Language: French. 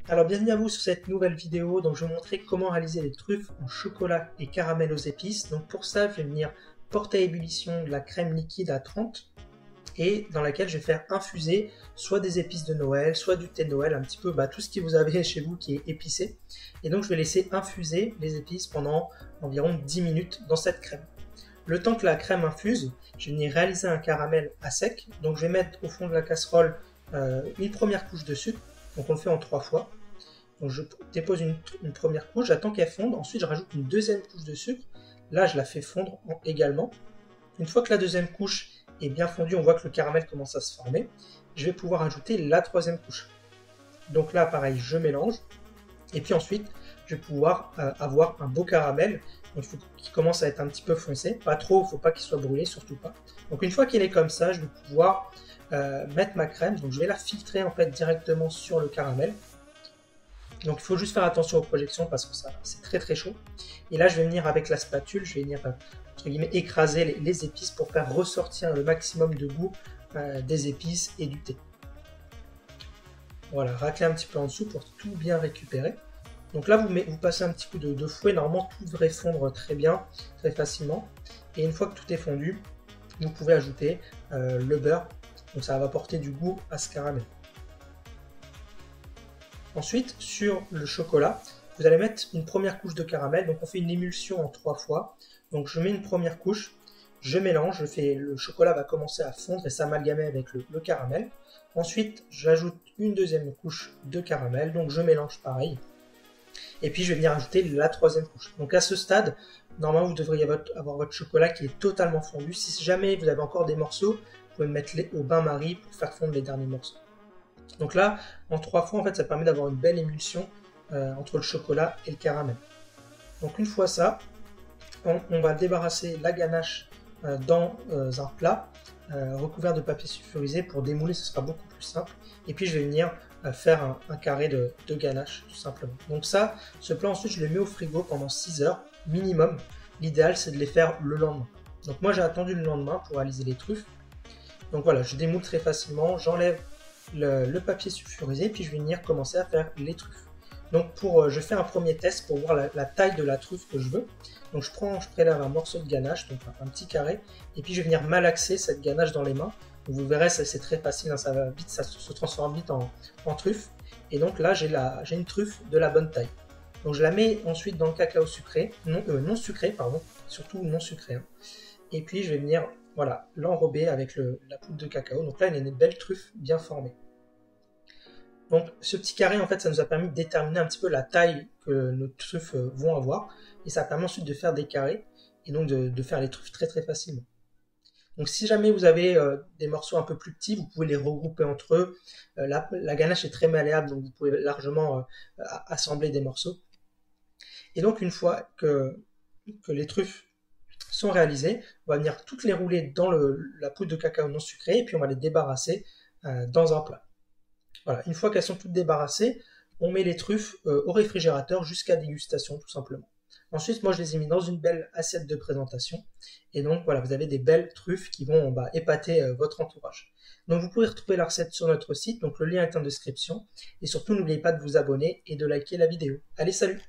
Alors bienvenue à vous sur cette nouvelle vidéo. Donc je vais vous montrer comment réaliser des truffes en chocolat et caramel aux épices. Donc pour ça je vais venir porter à ébullition de la crème liquide à 30 et dans laquelle je vais faire infuser soit des épices de Noël, soit du thé de Noël, un petit peu tout ce que vous avez chez vous qui est épicé. Et donc je vais laisser infuser les épices pendant environ 10 minutes dans cette crème. Le temps que la crème infuse, je vais venir réaliser un caramel à sec. Donc je vais mettre au fond de la casserole une première couche de sucre. Donc on le fait en 3 fois. Donc je dépose une première couche, j'attends qu'elle fonde, ensuite je rajoute une deuxième couche de sucre, là je la fais fondre également. Une fois que la deuxième couche est bien fondue, on voit que le caramel commence à se former, je vais pouvoir ajouter la troisième couche. Donc là pareil, je mélange, et puis ensuite je vais pouvoir avoir un beau caramel, donc il faut qu'il commence à être un petit peu foncé, pas trop, il ne faut pas qu'il soit brûlé, surtout pas. Donc une fois qu'il est comme ça, je vais pouvoir mettre ma crème, donc je vais la filtrer en fait directement sur le caramel. Donc il faut juste faire attention aux projections parce que ça c'est très chaud. Et là je vais venir avec la spatule, je vais venir entre guillemets écraser les épices pour faire ressortir le maximum de goût des épices et du thé. Voilà, racler un petit peu en dessous pour tout bien récupérer. Donc là vous passez un petit coup de fouet, normalement tout devrait fondre très bien, très facilement. Et une fois que tout est fondu, vous pouvez ajouter le beurre, donc ça va apporter du goût à ce caramel. Ensuite, sur le chocolat, vous allez mettre une première couche de caramel. Donc on fait une émulsion en 3 fois. Donc je mets une première couche, je mélange, le chocolat va commencer à fondre et s'amalgamer avec le caramel. Ensuite, j'ajoute une deuxième couche de caramel, donc je mélange pareil. Et puis je vais venir ajouter la troisième couche. Donc à ce stade, normalement vous devriez avoir votre chocolat qui est totalement fondu. Si jamais vous avez encore des morceaux, vous pouvez mettre au bain-marie pour faire fondre les derniers morceaux. Donc là, en 3 fois, en fait, ça permet d'avoir une belle émulsion entre le chocolat et le caramel. Donc une fois ça, on va débarrasser la ganache dans un plat recouvert de papier sulfurisé pour démouler, ce sera beaucoup plus simple. Et puis je vais venir faire un carré de ganache tout simplement. Donc ça, ce plat ensuite je le mets au frigo pendant 6 heures minimum. L'idéal c'est de les faire le lendemain. Donc moi j'ai attendu le lendemain pour réaliser les truffes. Donc voilà, je démoule très facilement, j'enlève le papier sulfurisé, puis je vais venir commencer à faire les truffes. Donc je fais un premier test pour voir la taille de la truffe que je veux. Donc je prélève un morceau de ganache, donc un petit carré, et puis je vais venir malaxer cette ganache dans les mains. Donc vous verrez, c'est très facile, hein, ça va vite, ça se transforme vite en truffe. Et donc là j'ai une truffe de la bonne taille. Donc je la mets ensuite dans le cacao sucré, non sucré, pardon, surtout non sucré. Hein. Et puis je vais venir l'enrober avec la poudre de cacao. Donc là, il y a une belle truffe bien formée. Donc ce petit carré, en fait, ça nous a permis de déterminer un petit peu la taille que nos truffes vont avoir. Et ça permet ensuite de faire des carrés et donc de faire les truffes très facilement. Donc si jamais vous avez des morceaux un peu plus petits, vous pouvez les regrouper entre eux. La ganache est très malléable, donc vous pouvez largement assembler des morceaux. Et donc une fois que les truffes sont réalisées, on va venir toutes les rouler dans la poudre de cacao non sucrée et puis on va les débarrasser dans un plat. Voilà, une fois qu'elles sont toutes débarrassées, on met les truffes au réfrigérateur jusqu'à dégustation tout simplement. Ensuite, moi je les ai mis dans une belle assiette de présentation et donc voilà, vous avez des belles truffes qui vont épater votre entourage. Donc vous pouvez retrouver la recette sur notre site, donc le lien est en description et surtout n'oubliez pas de vous abonner et de liker la vidéo. Allez, salut!